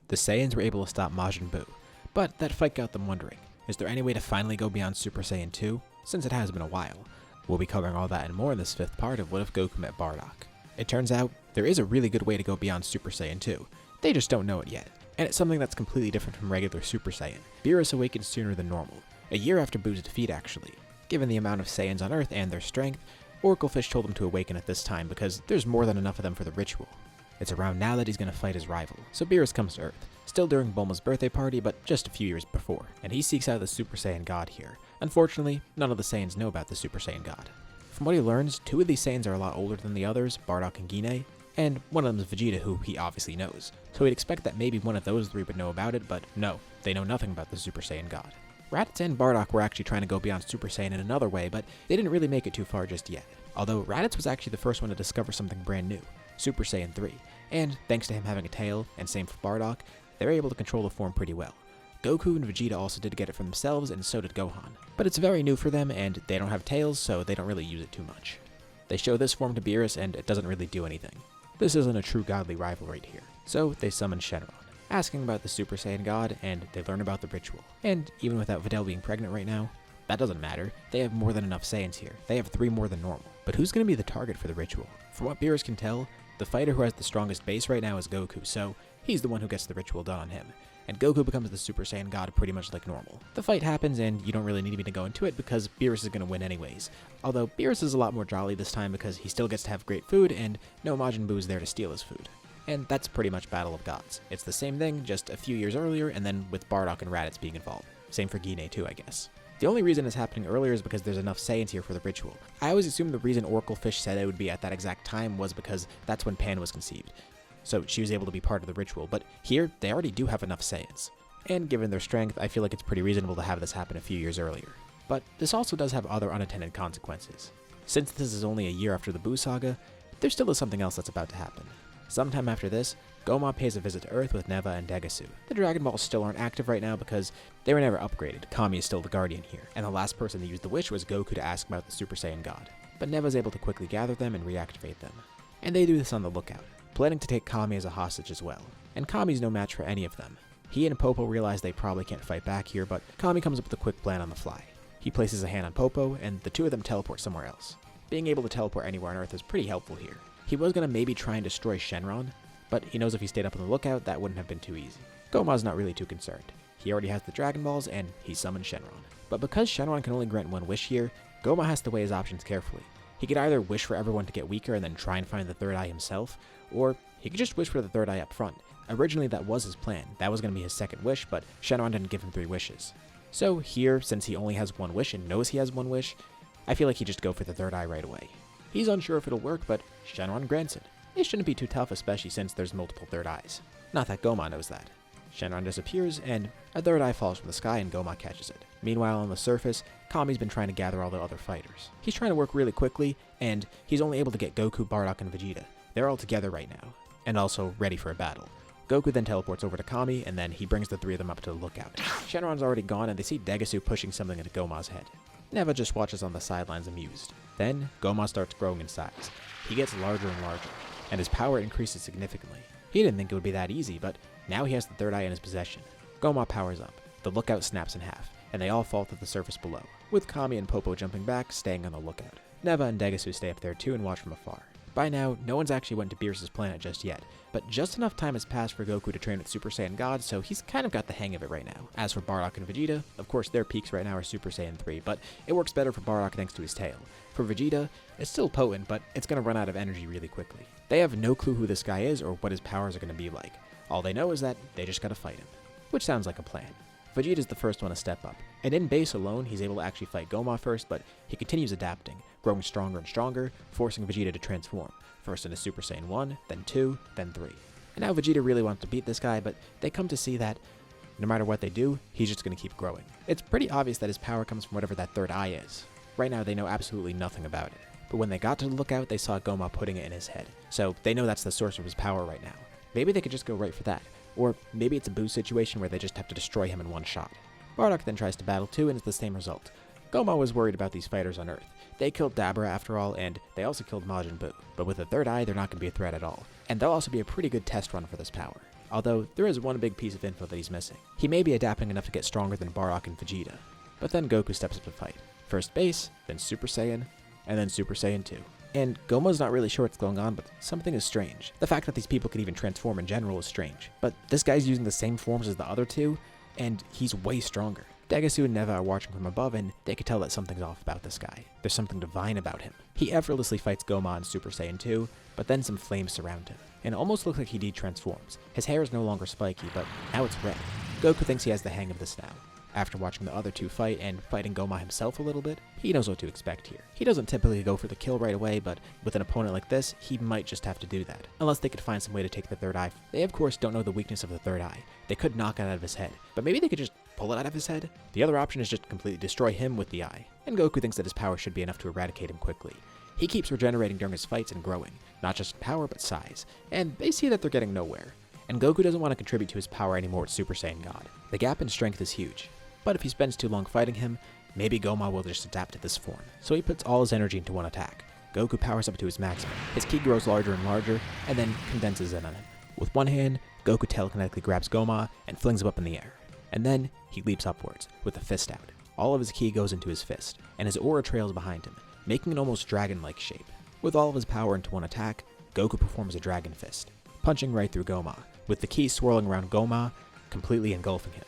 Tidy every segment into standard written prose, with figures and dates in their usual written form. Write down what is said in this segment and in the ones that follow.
The Saiyans were able to stop Majin Buu, but that fight got them wondering, is there any way to finally go beyond Super Saiyan 2, since it has been a while? We'll be covering all that and more in this 5th part of What If Goku Met Bardock. It turns out, there is a really good way to go beyond Super Saiyan 2, they just don't know it yet, and it's something that's completely different from regular Super Saiyan. Beerus awakens sooner than normal, a year after Buu's defeat actually. Given the amount of Saiyans on Earth and their strength, Oraclefish told him to awaken at this time because there's more than enough of them for the ritual. It's around now that he's going to fight his rival, so Beerus comes to Earth, still during Bulma's birthday party but just a few years before, and he seeks out the Super Saiyan God here. Unfortunately, none of the Saiyans know about the Super Saiyan God. From what he learns, 2 of these Saiyans are a lot older than the others, Bardock and Guinea, and one of them is Vegeta, who he obviously knows, so he'd expect that maybe one of those 3 would know about it, but no, they know nothing about the Super Saiyan God. Raditz and Bardock were actually trying to go beyond Super Saiyan in another way, but they didn't really make it too far just yet. Although Raditz was actually the first one to discover something brand new, Super Saiyan 3, and thanks to him having a tail, and same for Bardock, they were able to control the form pretty well. Goku and Vegeta also did get it for themselves, and so did Gohan. But it's very new for them, and they don't have tails, so they don't really use it too much. They show this form to Beerus, and it doesn't really do anything. This isn't a true godly rivalry here. So they summon Shenron, asking about the Super Saiyan God, and they learn about the ritual. And even without Videl being pregnant right now, that doesn't matter. They have more than enough Saiyans here. They have 3 more than normal. But who's going to be the target for the ritual? From what Beerus can tell, the fighter who has the strongest base right now is Goku, so he's the one who gets the ritual done on him. And Goku becomes the Super Saiyan God pretty much like normal. The fight happens, and you don't really need me to go into it because Beerus is going to win anyways. Although Beerus is a lot more jolly this time because he still gets to have great food, and no Majin Buu is there to steal his food. And that's pretty much Battle of Gods. It's the same thing, just a few years earlier, and then with Bardock and Raditz being involved. Same for Guinea too, I guess. The only reason it's happening earlier is because there's enough Saiyans here for the ritual. I always assumed the reason Oraclefish said it would be at that exact time was because that's when Pan was conceived. So she was able to be part of the ritual, but here, they already do have enough Saiyans. And given their strength, I feel like it's pretty reasonable to have this happen a few years earlier. But this also does have other unintended consequences. Since this is only a year after the Buu saga, there still is something else that's about to happen. Sometime after this, Goma pays a visit to Earth with Neva and Degasu. The Dragon Balls still aren't active right now because they were never upgraded. Kami is still the Guardian here, and the last person to use the wish was Goku to ask about the Super Saiyan God. But Neva's able to quickly gather them and reactivate them. And they do this on the lookout, planning to take Kami as a hostage as well. And Kami's no match for any of them. He and Popo realize they probably can't fight back here, but Kami comes up with a quick plan on the fly. He places a hand on Popo, and the 2 of them teleport somewhere else. Being able to teleport anywhere on Earth is pretty helpful here. He was going to maybe try and destroy Shenron, but he knows if he stayed up on the lookout, that wouldn't have been too easy. Goma's not really too concerned. He already has the Dragon Balls, and he summons Shenron. But because Shenron can only grant 1 wish here, Goma has to weigh his options carefully. He could either wish for everyone to get weaker and then try and find the 3rd eye himself, or he could just wish for the 3rd eye up front. Originally that was his plan, that was going to be his 2nd wish, but Shenron didn't give him 3 wishes. So here, since he only has 1 wish and knows he has 1 wish, I feel like he'd just go for the 3rd eye right away. He's unsure if it'll work, but Shenron grants it. It shouldn't be too tough, especially since there's multiple 3rd eyes. Not that Goma knows that. Shenron disappears, and a 3rd eye falls from the sky and Goma catches it. Meanwhile, on the surface, Kami's been trying to gather all the other fighters. He's trying to work really quickly, and he's only able to get Goku, Bardock, and Vegeta. They're all together right now, and also ready for a battle. Goku then teleports over to Kami, and then he brings the 3 of them up to the lookout. Shenron's already gone, and they see Degasu pushing something into Goma's head. Neva just watches on the sidelines amused. Then, Goma starts growing in size. He gets larger and larger, and his power increases significantly. He didn't think it would be that easy, but now he has the 3rd eye in his possession. Goma powers up. The lookout snaps in half, and they all fall to the surface below, with Kami and Popo jumping back, staying on the lookout. Neva and Degasu stay up there too and watch from afar. By now, no one's actually went to Beerus' planet just yet, but just enough time has passed for Goku to train with Super Saiyan God, so he's kind of got the hang of it right now. As for Bardock and Vegeta, of course their peaks right now are Super Saiyan 3, but it works better for Bardock thanks to his tail. For Vegeta, it's still potent, but it's going to run out of energy really quickly. They have no clue who this guy is or what his powers are going to be like. All they know is that they just gotta fight him. Which sounds like a plan. Vegeta's the first one to step up, and in base alone, he's able to actually fight Goma first, but he continues adapting, growing stronger and stronger, forcing Vegeta to transform, first into Super Saiyan 1, then 2, then 3. And now Vegeta really wants to beat this guy, but they come to see that no matter what they do, he's just going to keep growing. It's pretty obvious that his power comes from whatever that 3rd eye is. Right now, they know absolutely nothing about it. But when they got to the lookout, they saw Goma putting it in his head, so they know that's the source of his power right now. Maybe they could just go right for that. Or maybe it's a Buu situation where they just have to destroy him in 1 shot. Bardock then tries to battle too, and it's the same result. Goma was worried about these fighters on Earth. They killed Dabura after all, and they also killed Majin Buu. But with a 3rd eye, they're not going to be a threat at all. And they'll also be a pretty good test run for this power. although there is one big piece of info that he's missing. He may be adapting enough to get stronger than Bardock and Vegeta, but then Goku steps up to fight. First base, then Super Saiyan, and then Super Saiyan 2. And Goma's not really sure what's going on, but something is strange. The fact that these people can even transform in general is strange, but this guy's using the same forms as the other two, and he's way stronger. Degasu and Neva are watching from above, and they can tell that something's off about this guy. There's something divine about him. He effortlessly fights Goma in Super Saiyan 2, but then some flames surround him, and it almost looks like he de-transforms. His hair is no longer spiky, but now it's red. Goku thinks he has the hang of this now. After watching the other two fight and fighting Goma himself a little bit, he knows what to expect here. He doesn't typically go for the kill right away, but with an opponent like this, he might just have to do that, unless they could find some way to take the third eye. They of course don't know the weakness of the third eye. They could knock it out of his head, but maybe they could just pull it out of his head? The other option is just completely destroy him with the eye, and Goku thinks that his power should be enough to eradicate him quickly. He keeps regenerating during his fights and growing, not just in power but size, and they see that they're getting nowhere. And Goku doesn't want to contribute to his power anymore with Super Saiyan God. The gap in strength is huge, but if he spends too long fighting him, maybe Goma will just adapt to this form. So he puts all his energy into one attack. Goku powers up to his maximum. His ki grows larger and larger, and then condenses in on him. With one hand, Goku telekinetically grabs Goma and flings him up in the air. And then he leaps upwards, with the fist out. All of his ki goes into his fist, and his aura trails behind him, making an almost dragon-like shape. With all of his power into one attack, Goku performs a dragon fist, punching right through Goma, with the ki swirling around Goma, completely engulfing him.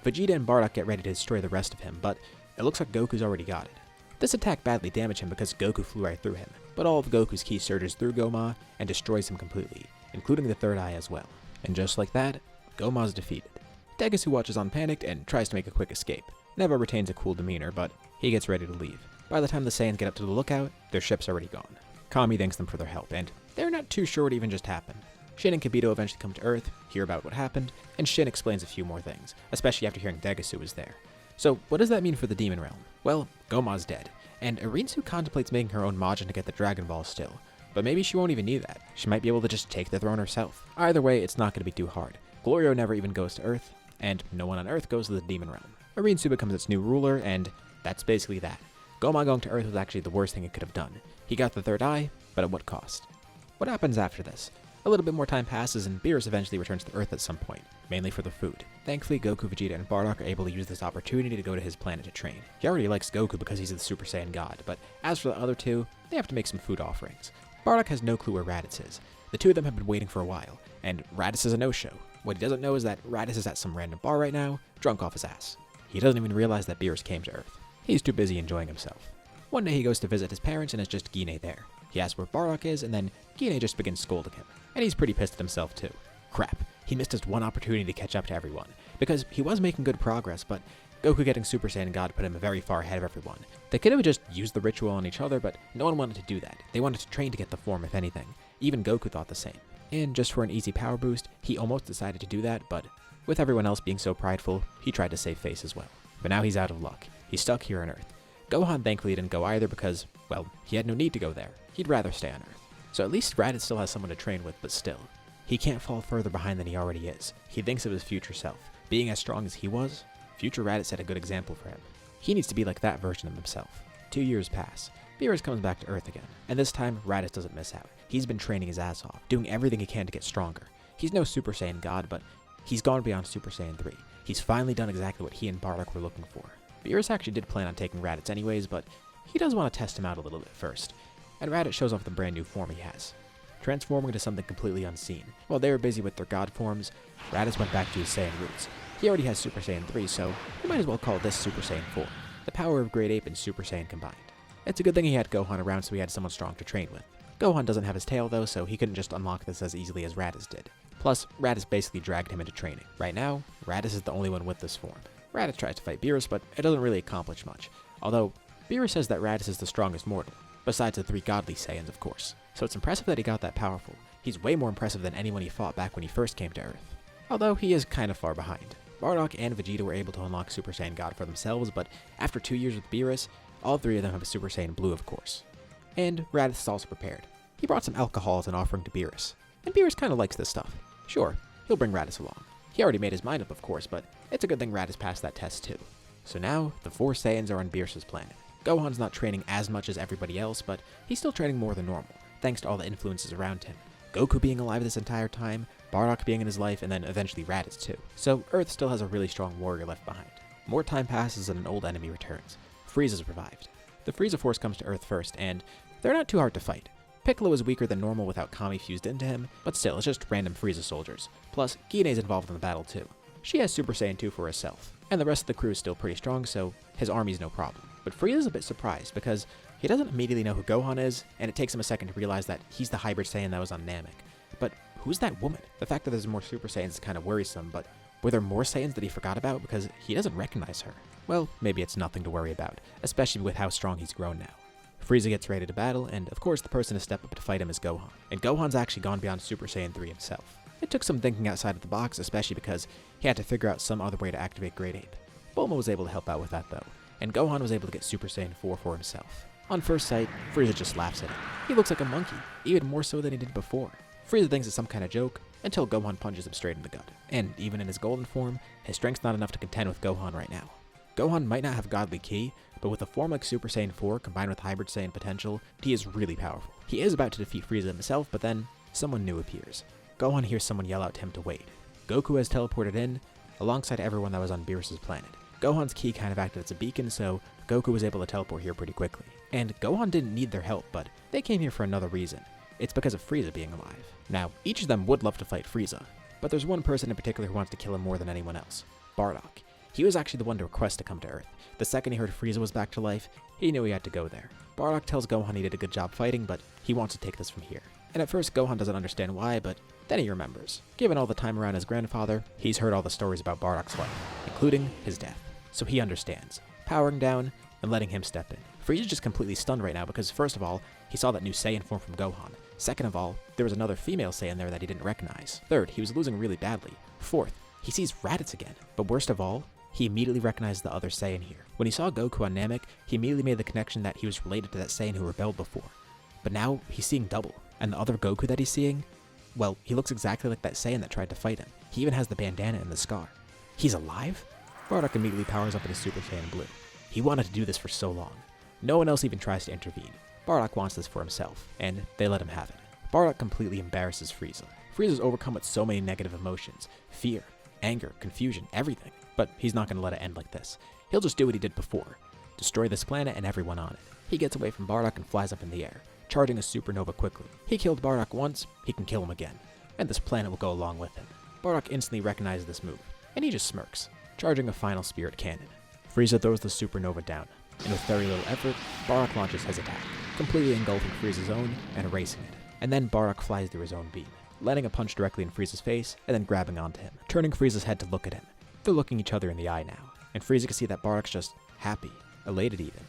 Vegeta and Bardock get ready to destroy the rest of him, but it looks like Goku's already got it. This attack badly damaged him because Goku flew right through him, but all of Goku's ki surges through Goma and destroys him completely, including the third eye as well. And just like that, Goma's defeated. Degasu watches on panicked and tries to make a quick escape. Neva retains a cool demeanor, but he gets ready to leave. By the time the Saiyans get up to the lookout, their ship's already gone. Kami thanks them for their help, and they're not too sure what even just happened. Shin and Kibito eventually come to Earth, hear about what happened, and Shin explains a few more things, especially after hearing Degasu was there. So what does that mean for the Demon Realm? Well, Goma's dead, and Irinsu contemplates making her own Majin to get the Dragon Ball still, but maybe she won't even need that. She might be able to just take the throne herself. Either way, it's not going to be too hard. Glorio never even goes to Earth, and no one on Earth goes to the Demon Realm. Irinsu becomes its new ruler, and that's basically that. Goma going to Earth was actually the worst thing it could have done. He got the third eye, but at what cost? What happens after this? A little bit more time passes and Beerus eventually returns to Earth at some point, mainly for the food. Thankfully, Goku, Vegeta, and Bardock are able to use this opportunity to go to his planet to train. He already likes Goku because he's the Super Saiyan God, but as for the other two, they have to make some food offerings. Bardock has no clue where Raditz is. The two of them have been waiting for a while, and Raditz is a no-show. What he doesn't know is that Raditz is at some random bar right now, drunk off his ass. He doesn't even realize that Beerus came to Earth. He's too busy enjoying himself. One day he goes to visit his parents and it's just Gine there. He asks where Bardock is, and then Gine just begins scolding him. And he's pretty pissed at himself too. Crap, he missed his one opportunity to catch up to everyone, because he was making good progress, but Goku getting Super Saiyan God put him very far ahead of everyone. They could have just used the ritual on each other, but no one wanted to do that. They wanted to train to get the form, if anything. Even Goku thought the same. And just for an easy power boost, he almost decided to do that, but with everyone else being so prideful, he tried to save face as well. But now he's out of luck. He's stuck here on Earth. Gohan thankfully didn't go either because, well, he had no need to go there. He'd rather stay on Earth. So at least Raditz still has someone to train with, but still. He can't fall further behind than he already is. He thinks of his future self. Being as strong as he was, future Raditz set a good example for him. He needs to be like that version of himself. 2 years pass. Beerus comes back to Earth again, and this time Raditz doesn't miss out. He's been training his ass off, doing everything he can to get stronger. He's no Super Saiyan God, but he's gone beyond Super Saiyan 3. He's finally done exactly what he and Bardock were looking for. Beerus actually did plan on taking Raditz anyways, but he does want to test him out a little bit first. And Raditz shows off the brand new form he has, transforming into something completely unseen. While they were busy with their god forms, Raditz went back to his Saiyan roots. He already has Super Saiyan 3, so we might as well call this Super Saiyan 4. The power of Great Ape and Super Saiyan combined. It's a good thing he had Gohan around so he had someone strong to train with. Gohan doesn't have his tail though, so he couldn't just unlock this as easily as Raditz did. Plus, Raditz basically dragged him into training. Right now, Raditz is the only one with this form. Raditz tries to fight Beerus, but it doesn't really accomplish much. Although, Beerus says that Raditz is the strongest mortal, besides the 3 godly Saiyans of course. So it's impressive that he got that powerful. He's way more impressive than anyone he fought back when he first came to Earth. Although he is kind of far behind. Bardock and Vegeta were able to unlock Super Saiyan God for themselves, but after 2 years with Beerus, all 3 of them have a Super Saiyan Blue of course. And Raditz is also prepared. He brought some alcohol as an offering to Beerus. And Beerus kinda likes this stuff. Sure, he'll bring Raditz along. He already made his mind up of course, but it's a good thing Raditz passed that test too. So now, the 4 Saiyans are on Beerus' planet. Gohan's not training as much as everybody else, but he's still training more than normal, thanks to all the influences around him. Goku being alive this entire time, Bardock being in his life, and then eventually Raditz too. So Earth still has a really strong warrior left behind. More time passes and an old enemy returns. Frieza's revived. The Frieza Force comes to Earth first, and they're not too hard to fight. Piccolo is weaker than normal without Kami fused into him, but still, it's just random Frieza soldiers. Plus, Guine's involved in the battle too. She has Super Saiyan 2 for herself, and the rest of the crew is still pretty strong, so his army's no problem. But Frieza's a bit surprised because he doesn't immediately know who Gohan is, and it takes him a second to realize that he's the hybrid Saiyan that was on Namek. But who's that woman? The fact that there's more Super Saiyans is kind of worrisome, but were there more Saiyans that he forgot about because he doesn't recognize her? Well, maybe it's nothing to worry about, especially with how strong he's grown now. Frieza gets ready to battle, and of course the person to step up to fight him is Gohan. And Gohan's actually gone beyond Super Saiyan 3 himself. It took some thinking outside of the box, especially because he had to figure out some other way to activate Great Ape. Bulma was able to help out with that though, and Gohan was able to get Super Saiyan 4 for himself. On first sight, Frieza just laughs at him. He looks like a monkey, even more so than he did before. Frieza thinks it's some kind of joke, until Gohan punches him straight in the gut. And even in his golden form, his strength's not enough to contend with Gohan right now. Gohan might not have godly ki, but with a form like Super Saiyan 4 combined with Hybrid Saiyan potential, he is really powerful. He is about to defeat Frieza himself, but then someone new appears. Gohan hears someone yell out to him to wait. Goku has teleported in, alongside everyone that was on Beerus' planet. Gohan's ki kind of acted as a beacon, so Goku was able to teleport here pretty quickly. And Gohan didn't need their help, but they came here for another reason. It's because of Frieza being alive. Now, each of them would love to fight Frieza, but there's one person in particular who wants to kill him more than anyone else. Bardock. He was actually the one to request to come to Earth. The second he heard Frieza was back to life, he knew he had to go there. Bardock tells Gohan he did a good job fighting, but he wants to take this from here. And at first Gohan doesn't understand why, but then he remembers. Given all the time around his grandfather, he's heard all the stories about Bardock's life, including his death. So he understands, powering down and letting him step in. Frieza's just completely stunned right now because first of all, he saw that new Saiyan form from Gohan. Second of all, there was another female Saiyan there that he didn't recognize. Third, he was losing really badly. Fourth, he sees Raditz again. But worst of all, he immediately recognized the other Saiyan here. When he saw Goku on Namek, he immediately made the connection that he was related to that Saiyan who rebelled before. But now, he's seeing double. And the other Goku that he's seeing, well, he looks exactly like that Saiyan that tried to fight him. He even has the bandana and the scar. He's alive? Bardock immediately powers up into Super Saiyan Blue. He wanted to do this for so long. No one else even tries to intervene. Bardock wants this for himself, and they let him have it. Bardock completely embarrasses Frieza. Frieza's overcome with so many negative emotions. Fear, anger, confusion, everything. But he's not going to let it end like this. He'll just do what he did before. Destroy this planet and everyone on it. He gets away from Bardock and flies up in the air, charging a supernova quickly. He killed Bardock once, he can kill him again. And this planet will go along with him. Bardock instantly recognizes this move, and he just smirks, charging a final spirit cannon. Frieza throws the supernova down, and with very little effort, Bardock launches his attack, completely engulfing Frieza's own and erasing it. And then Bardock flies through his own beam, landing a punch directly in Frieza's face and then grabbing onto him, turning Frieza's head to look at him. They're looking each other in the eye now, and Frieza can see that Bardock's just happy, elated even.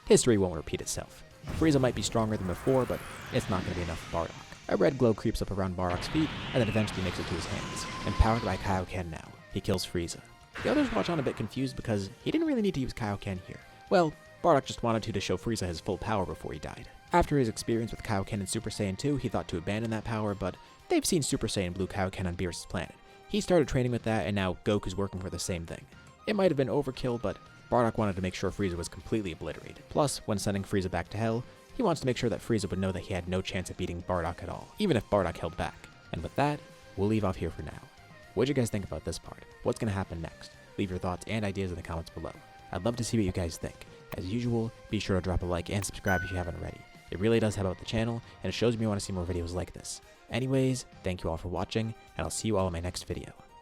History won't repeat itself. Frieza might be stronger than before, but it's not going to be enough for Bardock. A red glow creeps up around Bardock's feet and then eventually makes it to his hands, and powered by Kaioken now, he kills Frieza. The others watch on a bit confused because he didn't really need to use Kaioken here. Well, Bardock just wanted to show Frieza his full power before he died. After his experience with Kaioken and Super Saiyan 2, he thought to abandon that power, but they've seen Super Saiyan Blue Kaioken on Beerus' planet. He started training with that, and now Goku's working for the same thing. It might have been overkill, but Bardock wanted to make sure Frieza was completely obliterated. Plus, when sending Frieza back to Hell, he wants to make sure that Frieza would know that he had no chance of beating Bardock at all, even if Bardock held back. And with that, we'll leave off here for now. What'd you guys think about this part? What's going to happen next? Leave your thoughts and ideas in the comments below. I'd love to see what you guys think. As usual, be sure to drop a like and subscribe if you haven't already. It really does help out the channel, and it shows me you want to see more videos like this. Anyways, thank you all for watching, and I'll see you all in my next video.